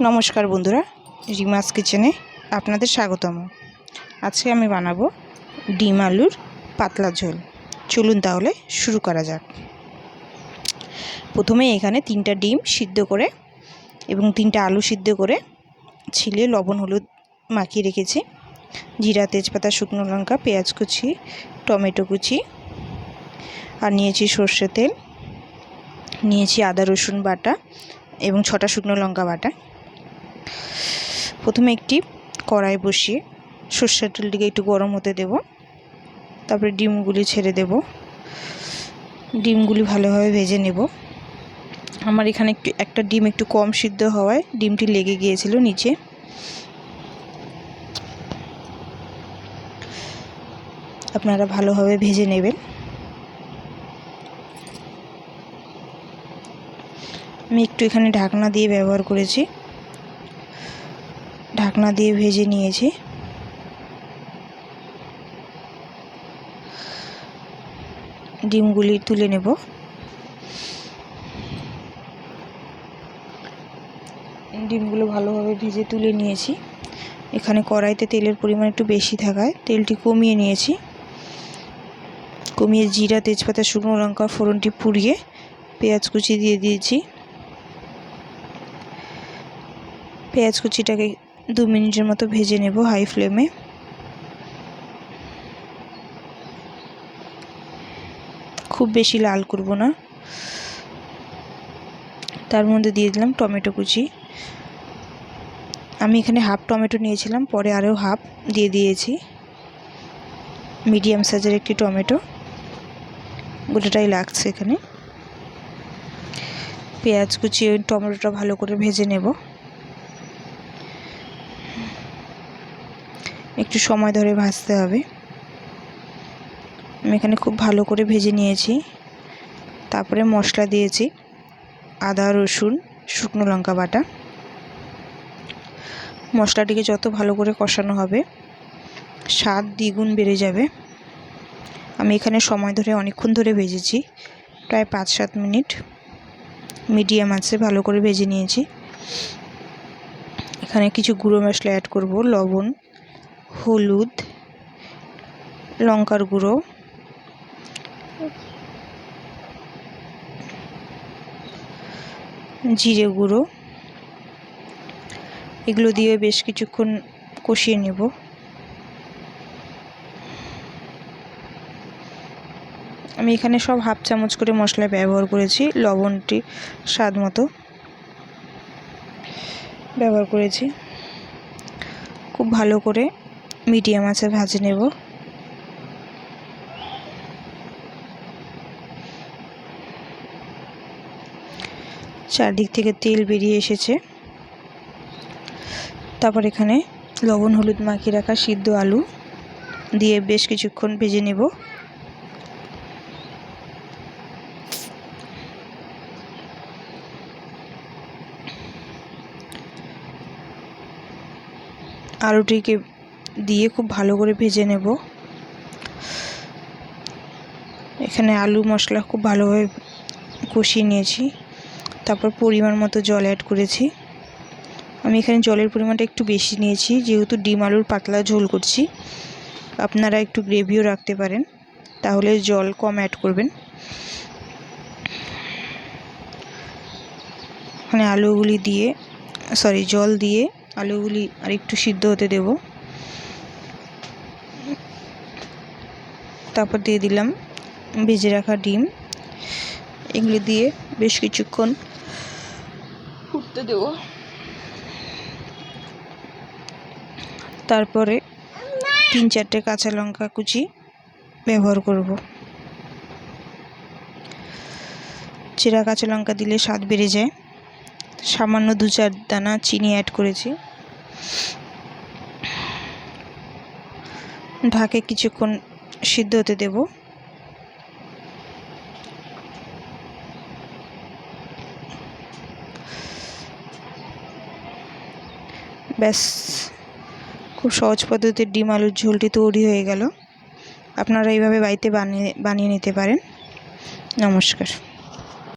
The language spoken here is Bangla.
নমস্কার বন্ধুরা, রিমাস কিচেনে আপনাদের স্বাগতম। আজকে আমি বানাবো ডিম আলুর পাতলা ঝোল। চলুন তাহলে শুরু করা যাক। প্রথমে এখানে 3টা ডিম সিদ্ধ করে এবং 3টা আলু সিদ্ধ করে ছিলে লবণ হলুদ মাখিয়ে রেখেছি। জিরা, তেজপাতা, শুকনো লঙ্কা, পেঁয়াজ কুচি, টমেটো কুচি, আর নিয়েছি সর্ষে তেল, নিয়েছি আদা রসুন বাটা এবং 6টা শুকনো লঙ্কা বাটা। প্রথমে একটি কড়াই বসিয়ে সর্ষের তেলটিকে একটু গরম হতে দেব। তারপরে ডিমগুলি ছেড়ে দেব। ডিমগুলি ভালোভাবে ভেজে নেব। আমার এখানে একটা ডিম একটু কম সিদ্ধ হওয়ায় ডিমটি লেগে গিয়েছিল নিচে। আপনারা ভালোভাবে ভেজে নেবেন। আমি একটু এখানে ঢাকনা দিয়ে ব্যবহার করেছি। ঢাকনা দিয়ে ভেজে নিয়েছি। ডিমগুলি তুলে নেব। ডিমগুলো ভালোভাবে ভেজে তুলে নিয়েছি। এখানে কড়াইতে তেলের পরিমাণ একটু বেশি থাকায় তেলটি কমিয়ে নিয়েছি। কমিয়ে জিরা, তেজপাতা, শুকনো লঙ্কা ফোড়নটি পুড়িয়ে পেঁয়াজ কুচি দিয়ে দিয়েছি। পেঁয়াজ কুচিটাকে 2 মিনিটের মতো ভেজে নেব হাই ফ্লেমে। খুব বেশি লাল করব না। তার মধ্যে দিয়ে দিলাম টমেটো কুচি। আমি এখানে হাফ টমেটো নিয়েছিলাম, পরে আরও হাফ দিয়ে দিয়েছি। মিডিয়াম সাইজের একটি টমেটো, গোটাটাই লাগছে এখানে। পেঁয়াজ কুচি ওই টমেটোটা ভালো করে ভেজে নেব। একটু সময় ধরে ভাজতে হবে। আমি এখানে খুব ভালো করে ভেজে নিয়েছি। তারপরে মশলা দিয়েছি আদা রসুন শুকনো লঙ্কা বাটা। মশলাটিকে যত ভালো করে কষানো হবে স্বাদ দ্বিগুণ বেড়ে যাবে। আমি এখানে সময় ধরে অনেকক্ষণ ধরে ভেজেছি, প্রায় 5-7 মিনিট মিডিয়াম আঁচে ভালো করে ভেজে নিয়েছি। এখানে কিছু গুঁড়ো মশলা অ্যাড করব। লবণ, হলুদ, লঙ্কার গুঁড়ো, জিরে গুঁড়ো, এগুলো দিয়ে বেশ কিছুক্ষণ কষিয়ে নেব। আমি এখানে সব হাফ চামচ করে মশলা ব্যবহার করেছি। লবণটি স্বাদ মতো ব্যবহার করেছি। খুব ভালো করে মিডিয়াম আঁচে ভেজে নেব। চারদিক থেকে তেল বেরিয়ে এসেছে। তারপর এখানে লবণ হলুদ মাখিয়ে রাখা সিদ্ধ আলু দিয়ে বেশ কিছুক্ষণ ভেজে নেব। আলুটিকে দিয়ে খুব ভালো করে ভেজে নেব। এখানে আলু মশলা খুব ভালোভাবে কষিয়ে নিয়েছি। তারপর পরিমাণ মতো জল অ্যাড করেছি। আমি এখানে জলের পরিমাণটা একটু বেশি নিয়েছি, যেহেতু ডিম আলুর পাতলা ঝোল করছি। আপনারা একটু গ্রেভিও রাখতে পারেন, তাহলে জল কম অ্যাড করবেন। এখানে আলুগুলি দিয়ে জল দিয়ে আলুগুলি আর একটু সিদ্ধ হতে দেব। তারপর দিয়ে দিলাম ভেজে রাখা ডিম। এগুলি দিয়ে বেশ কিছুক্ষণ ফুটতে দেব। তারপরে 3-4টে কাঁচা লঙ্কা কুচি ব্যবহার করব। চেরা কাঁচা লঙ্কা দিলে স্বাদ বেড়ে যায়। সামান্য 2-4 দানা চিনি অ্যাড করেছি। ঢাকে কিছুক্ষণ সিদ্ধ হতে দেব। ব্যাস, খুব সহজ পদ্ধতিতে ডিম আলুর ঝোলটি তৈরি হয়ে গেল। আপনারা এইভাবে বাড়িতে বানিয়ে নিতে পারেন। নমস্কার।